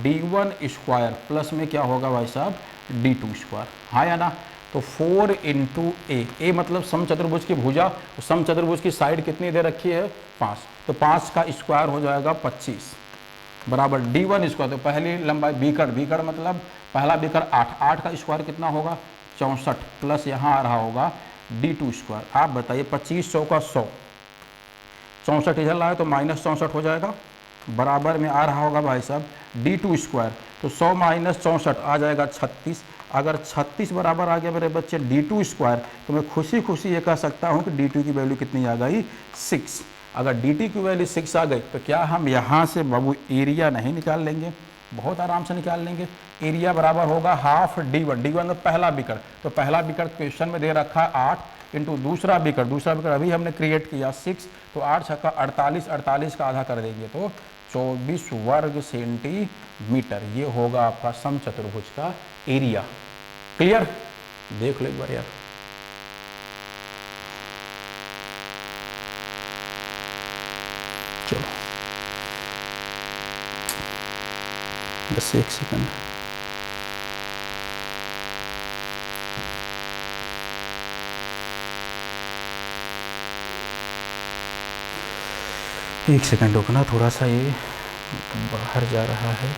D1 स्क्वायर प्लस में क्या होगा भाई साहब D2 स्क्वायर। हाँ या ना? तो 4 इंटू ए मतलब समचतुर्भुज की भुजा, तो समचतुर्भुज की साइड कितनी दे रखी है 5, तो 5 का स्क्वायर हो जाएगा 25 बराबर D1 स्क्वायर। तो पहली लंबाई विकर्ण मतलब पहला विकर्ण 8 का स्क्वायर कितना होगा 64, प्लस यहाँ आ रहा होगा D2 स्क्वायर। आप बताइए 25 चौका 100, 64 इधर लाए तो माइनस 64 हो जाएगा, बराबर में आ रहा होगा भाई साहब D2 स्क्वायर। तो 100 माइनस 64 आ जाएगा 36, अगर 36 बराबर आ गया मेरे बच्चे d2 स्क्वायर, तो मैं खुशी खुशी ये कह सकता हूँ कि d2 की वैल्यू कितनी आ गई 6। अगर dt की वैल्यू 6 आ गई तो क्या हम यहाँ से बाबू एरिया नहीं निकाल लेंगे? बहुत आराम से निकाल लेंगे। एरिया बराबर होगा हाफ d1, d1 में पहला बिकड़, तो पहला बिकड़ क्वेश्चन में दे रखा है 8 इंटू दूसरा बिकड़ अभी हमने क्रिएट किया 6, तो 8 छक्का 48, 48 का आधा कर देंगे तो 24 वर्ग सेंटीमीटर। ये होगा आपका समचतुर्भुज का एरिया। क्लियर? देख लो एक बार यार। चलो बस एक सेकंड। एक सेकंड रुकना, थोड़ा सा ये बाहर जा रहा है।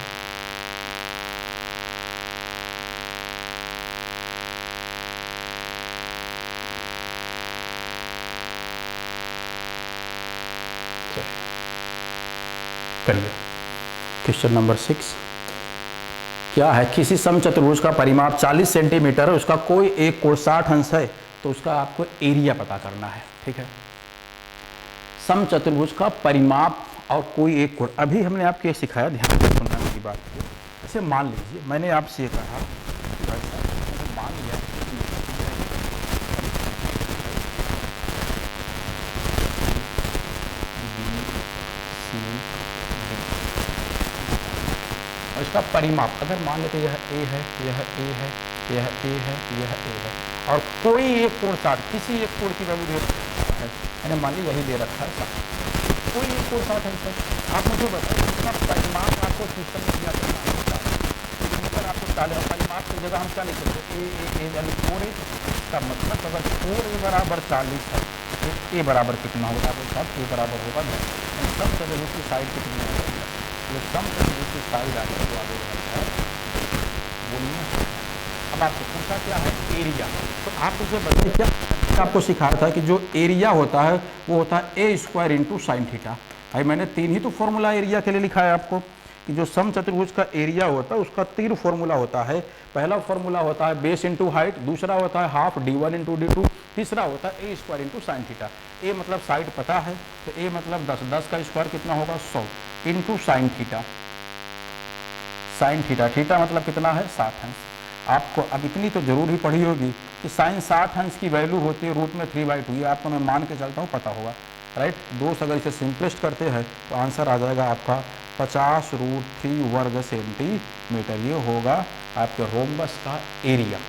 करिए क्वेश्चन नंबर 6। क्या है? किसी समचतुर्भुज का परिमाप 40 सेंटीमीटर है, उसका कोई एक कोण 60 अंश है, तो उसका आपको एरिया पता करना है। ठीक है, समचतुर्भुज का परिमाप और कोई एक कोण। अभी हमने आपको ये सिखाया, ध्यान से सुनना मेरी बात को। जैसे मान लीजिए मैंने आपसे ये कहा, मान लिया और इसका परिमाप अगर मान लेते यह ए है, यह ए है, यह ए है, यह ए है, और कोई एक कोण 60, किसी एक कोण की वैल्यू दे रखा है, मैंने मान ली यही दे रखा है 60, कोई एक कोण 60 अंश है। आप मुझे बताइए इसका परिमाप आपको सिस्टम में क्या करना है? सर आपको 40 परिमाप की जगह हम क्या लिख सकते हैं? ए यानी 4a का मतलब अगर 4a बराबर 40 है तो ए बराबर कितना होगा? आपके साथ ए बराबर होगा 10। समचतुर्भुज की साइड कितनी है? ये समचतुर्भुज की साइड आगे जो आगे रहता है बोलिए। अब आपको पूछा क्या है? एरिया। तो आप मुझे बताइए, क्या आपको सिखाया था कि जो एरिया होता है वो होता है ए स्क्वायर इंटू साइन थीटा। भाई मैंने 3 ही तो फॉर्मूला एरिया के लिए लिखा है आपको कि जो समचतुर्भुज का एरिया होता है उसका 3 फॉर्मूला होता है। पहला फॉर्मूला होता है बेस इंटू हाइट, दूसरा होता है हाफ d1 इंटू d2, तीसरा होता है ए स्क्वायर इंटू साइन थीटा। ए मतलब साइड पता है, तो ए मतलब 10, 10 का स्क्वायर कितना होगा? 100 into sine theta. Sine theta, theta मतलब कितना है? 60 अंश। आपको अब इतनी तो जरूर ही पढ़ी होगी कि साइन 60 अंश की वैल्यू होती है रूट में 3/2। ये आपको मैं मान के चलता हूँ पता होगा, राइट। 2 से अगर इसे सिंपलेस्ट करते हैं तो आंसर आ जाएगा आपका 50√3 वर्ग सेंटीमीटर। ये होगा आपके रोम्बस का एरिया।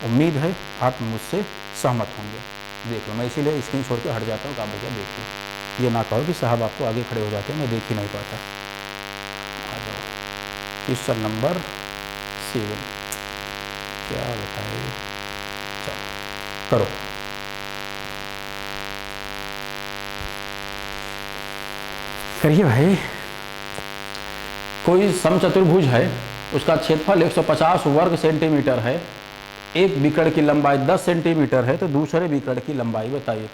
उम्मीद है आप मुझसे सहमत होंगे। देख लो, मैं इसीलिए स्क्रीन छोड़ के हट जाता हूँ कि आप भैया देखिए, ये ना कहो कि साहब आपको आगे खड़े हो जाते हैं, मैं देख ही नहीं पाता। आ जाओ क्वेश्चन नंबर 7, क्या बताए? चलो करो। करिए भाई। कोई समचतुर्भुज है, उसका क्षेत्रफल 150 वर्ग सेंटीमीटर है, एक बिकड़ की लंबाई 10 सेंटीमीटर है, तो दूसरे बिकड़ की लंबाई बताइए।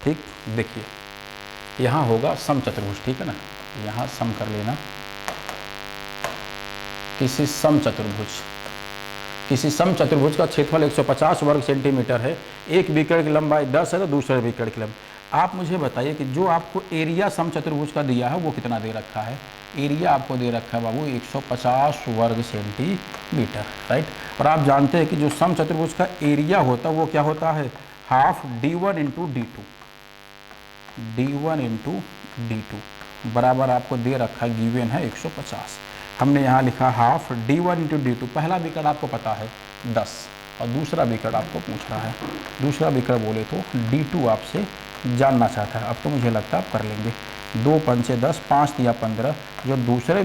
ठीक, देखिए यहाँ होगा समचतुर्भुज, ठीक है ना, यहाँ सम कर लेना। किसी समचतुर्भुज का क्षेत्रफल 150 वर्ग सेंटीमीटर है, एक बिकड़ की लंबाई 10 है, तो दूसरे बिकड़ की लंबाई। आप मुझे बताइए कि जो आपको एरिया समचतुर्भुज का दिया है वो कितना दे रखा है? एरिया आपको दे रखा है बाबू 150 वर्ग सेंटीमीटर, राइट। और आप जानते हैं कि जो समचतुर्भुज का एरिया होता है वो क्या होता है? Half d1 into d2, d1 into d2 बराबर आपको दे रखा है, गिवन है 150। हमने यहाँ लिखा हाफ d1 इंटू d2। पहला बिकड़ आपको पता है 10 और दूसरा बिकड़ आपको पूछ रहा है। दूसरा बिकड़ बोले तो d2 आपसे जानना चाहता है। अब तो मुझे लगता है आप कर लेंगे। 2 पंचे 10, 5 तिया 15। जो दूसरे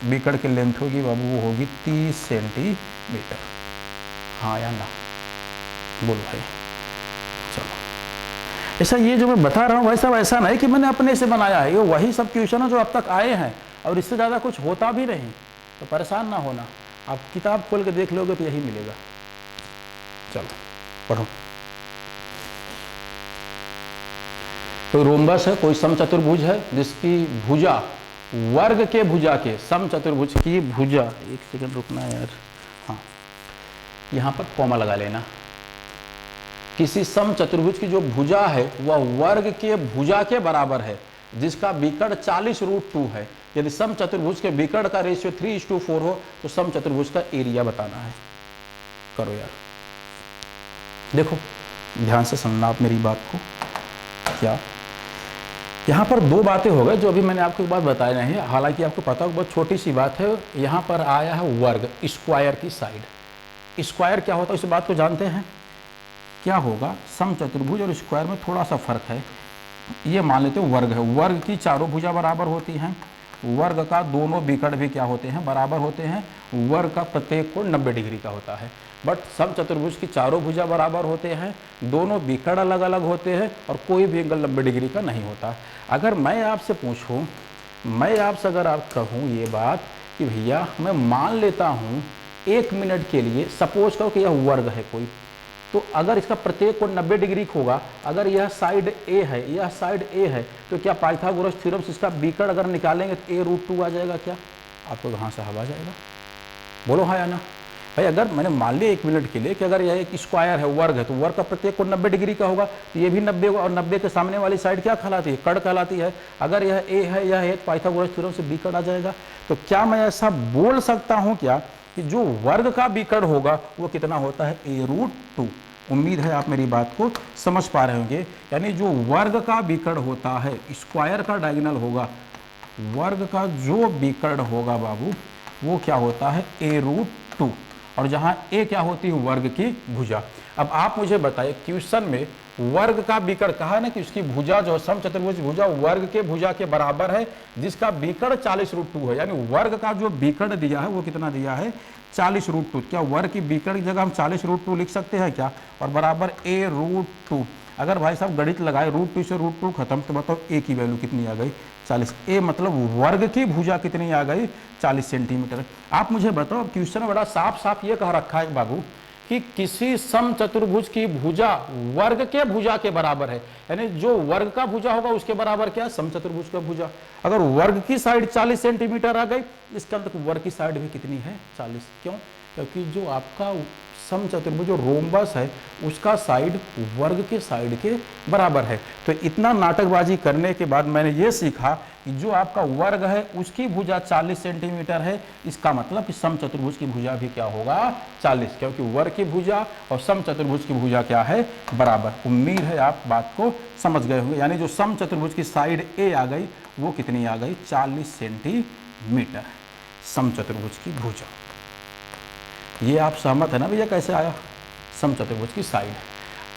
बिकड़ की लेंथ होगी बाबू वो होगी 30 सेंटीमीटर। हाँ या ना? बोलो भाई। चलो, ऐसा ये जो मैं बता रहा हूँ वैसा वैसा नहीं कि मैंने अपने से बनाया है, ये वही सब क्वेश्चन है जो अब तक आए हैं और इससे ज़्यादा कुछ होता भी नहीं, तो परेशान ना होना। आप किताब खोल के देख लोगे तो यही मिलेगा। चलो पढ़ो। कोई रोम्बस है, कोई समचतुर्भुज है जिसकी भुजा वर्ग के भुजा के, समचतुर्भुज की भुजा, एक सेकंड रुकना यार, हाँ यहाँ पर कॉमा लगा लेना। किसी समचतुर्भुज की जो भुजा है वह वर्ग के भुजा के बराबर है जिसका विकर्ण 40√2 है। यदि समचतुर्भुज के विकर्ण का रेशियो 3:4 हो तो समचतुर्भुज का एरिया बताना है। करो यार, देखो ध्यान से सुनना आप मेरी बात को। क्या यहाँ पर दो बातें हो गई जो अभी मैंने आपको एक बात बताई नहीं है, हालांकि आपको पता हो बहुत छोटी सी बात है। यहाँ पर आया है वर्ग, स्क्वायर की साइड। स्क्वायर क्या होता है इस बात को जानते हैं? क्या होगा, समचतुर्भुज और स्क्वायर में थोड़ा सा फर्क है। ये मान लेते हैं वर्ग है, वर्ग की चारों भुजा बराबर होती हैं, वर्ग का दोनों विकर्ण भी क्या होते हैं, बराबर होते हैं, वर्ग का प्रत्येक कोण 90 डिग्री का होता है। बट समचतुर्भुज की चारों भुजा बराबर होते हैं, दोनों विकर्ण अलग अलग होते हैं और कोई भी एंगल 90 डिग्री का नहीं होता। अगर मैं आपसे पूछूं, मैं आपसे अगर आप कहूँ ये बात कि भैया मैं मान लेता हूँ 1 मिनट के लिए, सपोज करो कि यह वर्ग है कोई, तो अगर इसका प्रत्येक कोण 90 डिग्री होगा, अगर यह साइड ए है, यह साइड ए है, तो क्या पाइथागोरस थ्योरम से इसका विकर्ण अगर निकालेंगे तो a√2 आ जाएगा? क्या आपको कहाँ से हवा जाएगा? बोलो हाँ या ना भाई। अगर मैंने मान लिया 1 मिनट के लिए कि अगर यह एक स्क्वायर है, वर्ग है, तो वर्ग का प्रत्येक कोण 90 डिग्री का होगा, तो ये भी 90 होगा और 90 के सामने वाली साइड क्या कहलाती है? कर्ण कहलाती है। अगर यह ए है, यह है, पाइथागोरस थ्योरम से विकर्ण आ जाएगा। तो क्या मैं ऐसा बोल सकता हूँ क्या कि जो वर्ग का विकर्ण होगा वो कितना होता है? a√2। उम्मीद है आप मेरी बात को समझ पा रहे होंगे। यानी जो वर्ग का विकर्ण होता है, स्क्वायर का डायगोनल होगा, वर्ग का जो विकर्ण होगा बाबू वो क्या होता है? a√2। और जहां a क्या होती है? वर्ग की भुजा। अब आप मुझे बताइए, क्वेश्चन में वर्ग का विकर्ण कहा ना कि उसकी भुजा जो समचतुर्भुज भुजा वर्ग के भुजा के बराबर है जिसका विकर्ण 40√2 है। यानी वर्ग का जो विकर्ण दिया है वो कितना दिया है? 40√2। क्या वर्ग की विकर्ण की जगह हम 40√2 लिख सकते हैं क्या? और बराबर a√2। अगर भाई साहब गणित लगाए √2 से √2 खत्म, तो बताओ a की वैल्यू कितनी आ गई? 40। a मतलब वर्ग की भुजा कितनी आ गई? 40 सेंटीमीटर। आप मुझे बताओ, क्वेश्चन बड़ा साफ साफ ये कह रखा है बाबू कि किसी समचतुर्भुज की भुजा वर्ग के भुजा के बराबर है। यानी जो वर्ग का भुजा होगा उसके बराबर क्या? समचतुर्भुज का भुजा। अगर वर्ग की साइड 40 सेंटीमीटर आ गई, इसका मतलब वर्ग की साइड भी कितनी है? 40। क्यों? क्योंकि जो आपका समचतुर्भुज जो रोम्बस है उसका साइड वर्ग के साइड के बराबर है। तो इतना नाटकबाजी करने के बाद मैंने ये सीखा कि जो आपका वर्ग है उसकी भुजा 40 सेंटीमीटर है, इसका मतलब कि समचतुर्भुज की भुजा भी क्या होगा? 40, क्योंकि वर्ग की भुजा और समचतुर्भुज की भुजा क्या है? बराबर। उम्मीद है आप बात को समझ गए होंगे। यानी जो समचतुर्भुज की साइड ए आ गई वो कितनी आ गई? 40 सेंटीमीटर समचतुर्भुज की भुजा। ये आप सहमत है ना भैया? कैसे आया? समचतुर्भुज की साइड।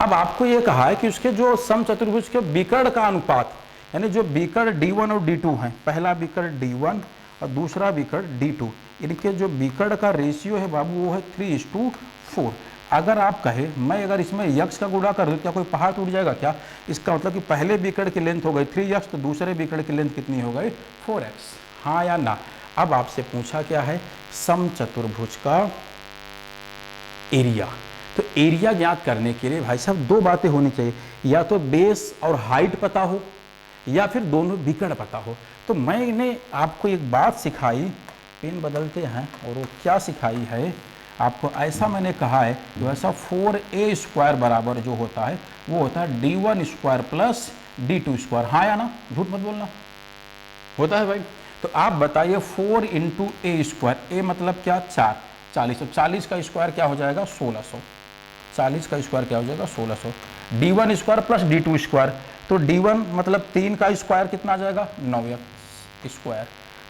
अब आपको ये कहा है कि उसके जो समचतुर्भुज के विकर्ण का अनुपात, यानी जो विकर्ण d1 और d2 हैं, पहला विकर्ण d1 और दूसरा विकर्ण d2, इनके जो विकर्ण का रेशियो है बाबू वो है 3:4। अगर आप कहे मैं अगर इसमें यक्ष का गुणा कर दूं क्या कोई पहाड़ टूट जाएगा क्या? इसका मतलब कि पहले विकर्ण की लेंथ हो गई 3x, तो दूसरे विकर्ण की लेंथ कितनी हो गई? 4x। हाँ या ना? अब आपसे पूछा क्या है? समचतुर्भुज का एरिया। तो एरिया ज्ञात करने के लिए भाई साहब दो बातें होनी चाहिए, या तो बेस और हाइट पता हो या फिर दोनों विकर्ण पता हो। तो मैंने आपको एक बात सिखाई, पेन बदलते हैं, और वो क्या सिखाई है आपको? ऐसा मैंने कहा है कि वैसा 4a² बराबर जो होता है वो होता है d1² प्लस d2²। हाँ या ना? झूठ मत बोलना, होता है भाई। तो आप बताइए 4 × a², a मतलब क्या? 4, 40। तो 40 का स्क्वायर क्या हो जाएगा? 1600। 40 का स्क्वायर क्या हो जाएगा? 1600। d1² प्लस d2², तो d1 मतलब 3 का स्क्वायर कितना आ जाएगा? 9x²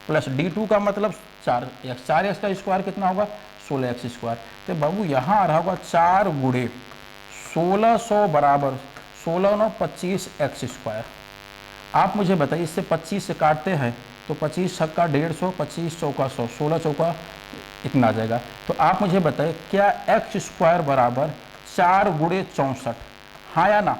प्लस d2 का मतलब 4x, 4x का स्क्वायर कितना होगा? 16x²। तो बाबू यहाँ आ रहा होगा 4 × 1600 बराबर 16 9 25x²। आप मुझे बताइए, इससे 25 से काटते हैं तो 25 छक्का 150, 25 चौका 100, 16 चौका इतना आ जाएगा। तो आप मुझे बताइए क्या x² बराबर 4 × 64? हाँ या ना?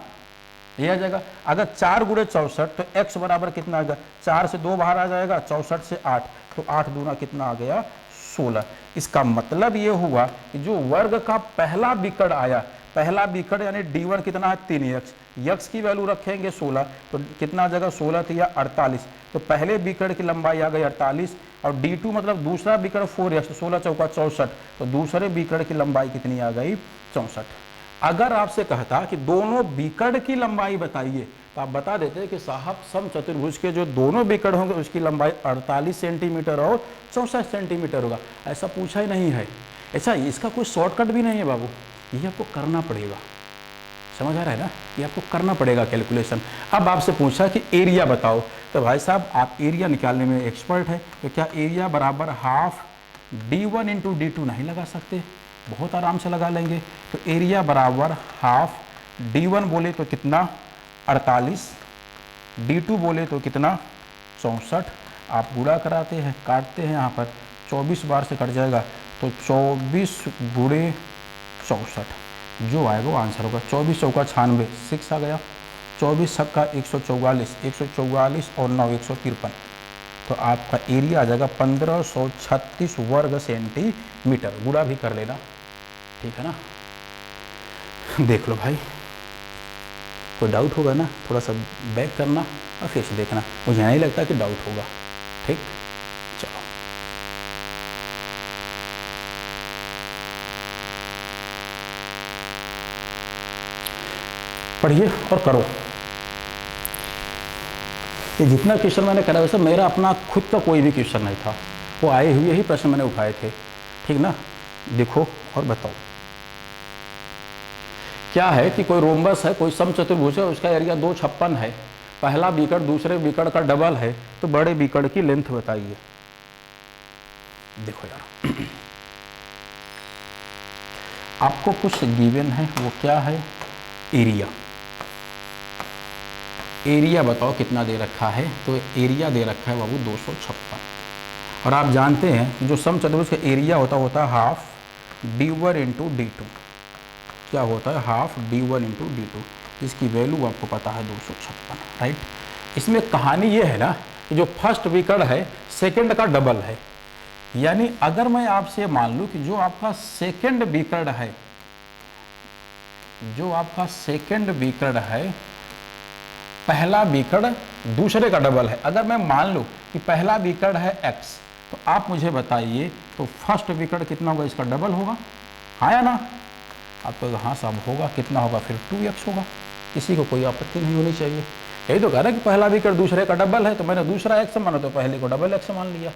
ये आ जाएगा। अगर 4 × 64 तो x बराबर कितना आ गया? 4 से 2 बाहर आ जाएगा, 64 से 8, तो 8 दूना कितना आ गया? 16। इसका मतलब ये हुआ कि जो वर्ग का पहला विकर्ण आया पहला बीकड़ यानी D1 कितना है 3x, x की वैल्यू रखेंगे 16, तो कितना जगह 16 थी या 48, तो पहले बीकड़ की लंबाई आ गई 48, और D2 मतलब दूसरा बीकड़ 4x, तो 16 चौका 64, तो दूसरे बीकड़ की लंबाई कितनी आ गई 64। अगर आपसे कहता कि दोनों बीकड़ की लंबाई बताइए, तो आप बता देते कि साहब समचतुर्भुज के जो दोनों बीकड़ होंगे उसकी लंबाई 48 सेंटीमीटर और 64 सेंटीमीटर होगा। ऐसा पूछा ही नहीं है। ऐसा इसका कोई शॉर्टकट भी नहीं है बाबू, ये आपको करना पड़ेगा। समझ आ रहा है ना, ये आपको करना पड़ेगा कैलकुलेशन। अब आपसे पूछा कि एरिया बताओ, तो भाई साहब आप एरिया निकालने में एक्सपर्ट है, तो क्या एरिया बराबर हाफ D1 इंटू D2 नहीं लगा सकते? बहुत आराम से लगा लेंगे। तो एरिया बराबर हाफ D1 बोले तो कितना 48, D2 बोले तो कितना 64। आप गुणा कराते हैं, काटते हैं, यहाँ पर 24 बार से कट जाएगा, तो 24 गुणे 64 जो आएगा वो आंसर होगा। 24 चौका 96, 6 आ गया, 24 छक्का 144, 144 और 9 153, तो आपका एरिया आ जाएगा 1536 वर्ग सेंटीमीटर। गुणा भी कर लेना, ठीक है ना। देख लो भाई, कोई डाउट होगा ना, थोड़ा सा बैक करना और फिर से देखना, मुझे नहीं लगता कि डाउट होगा। ठीक, चलो पढ़िए और करो। ये जितना क्वेश्चन मैंने करा वैसे मेरा अपना खुद का कोई भी क्वेश्चन नहीं था, वो आए हुए ही प्रश्न मैंने उठाए थे, ठीक ना। देखो और बताओ। क्या है कि कोई रोम्बस है, कोई समचतुर्भुज है, उसका एरिया 256 है, पहला बीकड़ दूसरे बीकड़ का डबल है, तो बड़े बीकड़ की लेंथ बताइए। देखो यार, आपको कुछ गिवन है, वो क्या है, एरिया। एरिया बताओ कितना दे रखा है, तो एरिया दे रखा है बाबू 256, और आप जानते हैं जो समचतुर्भुज का एरिया होता है हाफ D1 इंटू D2। क्या होता है, हाफ D1 इंटू D2, जिसकी वैल्यू आपको पता है 256, राइट। इसमें कहानी ये है ना कि जो फर्स्ट बीकड़ है सेकंड का डबल है, यानी अगर मैं आपसे मान लूँ कि जो आपका सेकंड बीकड़ है, जो आपका सेकंड बीकड़ है, पहला बीकड़ दूसरे का डबल है। अगर मैं मान लूँ कि पहला बीकड़ है x, तो आप मुझे बताइए तो फर्स्ट बीकड़ कितना होगा, इसका डबल होगा, हाँ या ना। आप तो हाँ साहब होगा, कितना होगा फिर 2x होगा, किसी को कोई आपत्ति नहीं होनी चाहिए। यही तो कह रहा है कि पहला बीकड़ दूसरे का डबल है, तो मैंने दूसरा x माना तो पहले को डबल x मान लिया।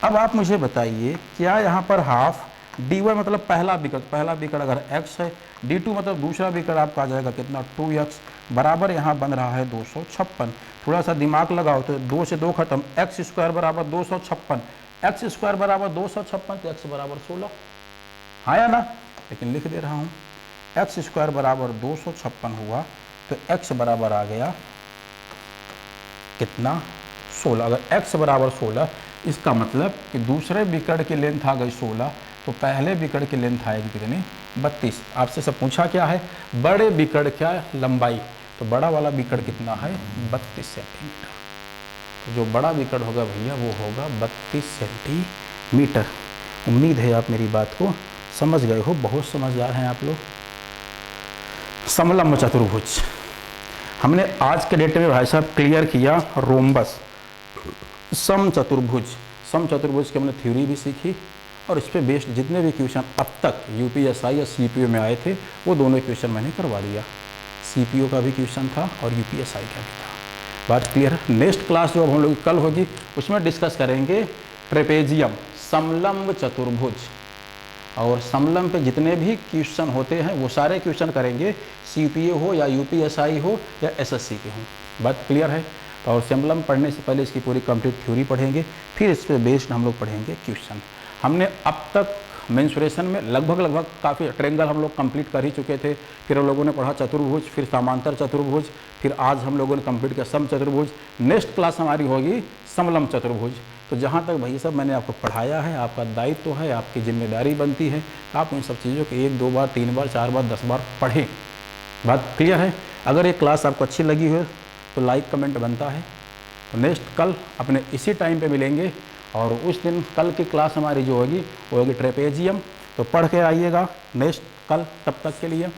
अब आप मुझे बताइए क्या यहाँ पर हाफ D1 मतलब पहला बीकड़ अगर x है, D2 मतलब दूसरा बीकड़ आपका आ जाएगा कितना 2x, बराबर यहाँ बन रहा है 256। थोड़ा सा दिमाग लगाओ तो 2 से 2 खत्म, x स्क्वायर बराबर 256, x स्क्वायर बराबर 256, तो x बराबर 16, हाँ या ना। लेकिन लिख दे रहा हूँ, x स्क्वायर बराबर 256 हुआ, तो x बराबर आ गया कितना 16। अगर x बराबर 16, इसका मतलब कि दूसरे बीकड़ की लेंथ आ गई 16, तो पहले बीकड़ की लेंथ आएगी कितनी 32। आपसे सब पूछा क्या है, बड़े बीकड़ क्या लंबाई, तो बड़ा वाला बीकड़ कितना है 32 सेंटीमीटर। तो जो बड़ा बीकड़ होगा भैया वो होगा 32 सेंटीमीटर। उम्मीद है आप मेरी बात को समझ गए हो, बहुत समझदार हैं आप लोग। समलंब चतुर्भुज हमने आज के डेट में भाई साहब क्लियर किया। रोम्बस, समचतुर्भुज की हमने थ्योरी भी सीखी, और इस पे बेस्ड जितने भी क्वेश्चन अब तक यूपीएसआई या सीपीओ में आए थे वो दोनों क्वेश्चन मैंने करवा दिया। सीपीओ का भी क्वेश्चन था और यूपीएसआई का भी था। बात क्लियर है। नेक्स्ट क्लास जो अब हम लोग कल होगी उसमें डिस्कस करेंगे ट्रेपेजियम, समलंब चतुर्भुज, और समलंब पे जितने भी क्वेश्चन होते हैं वो सारे क्वेश्चन करेंगे, सीपीओ हो या यूपीएसआई हो या एसएससी के हों। बात क्लियर है। तो और समलंब पढ़ने से पहले इसकी पूरी कंप्लीट थ्योरी पढ़ेंगे, फिर इस पर बेस्ड हम लोग पढ़ेंगे क्वेश्चन। हमने अब तक मेंसुरेशन में लगभग काफ़ी ट्रेंगल हम लोग कंप्लीट कर ही चुके थे, फिर हम लोगों ने पढ़ा चतुर्भुज, फिर समांतर चतुर्भुज, फिर आज हम लोगों ने कंप्लीट किया सम चतुर्भुज। नेक्स्ट क्लास हमारी होगी समलंब चतुर्भुज। तो जहाँ तक भैया सब मैंने आपको पढ़ाया है, आपका दायित्व तो है, आपकी जिम्मेदारी बनती है, आप इन सब चीज़ों को 1 2 बार 3 बार 4 बार 10 बार पढ़ें। बात क्लियर है। अगर ये क्लास आपको अच्छी लगी हो तो लाइक कमेंट बनता है। तो नेक्स्ट कल अपने इसी टाइम पे मिलेंगे, और उस दिन कल की क्लास हमारी जो होगी वो होगी ट्रेपेजियम। तो पढ़ के आइएगा नेक्स्ट कल, तब तक के लिए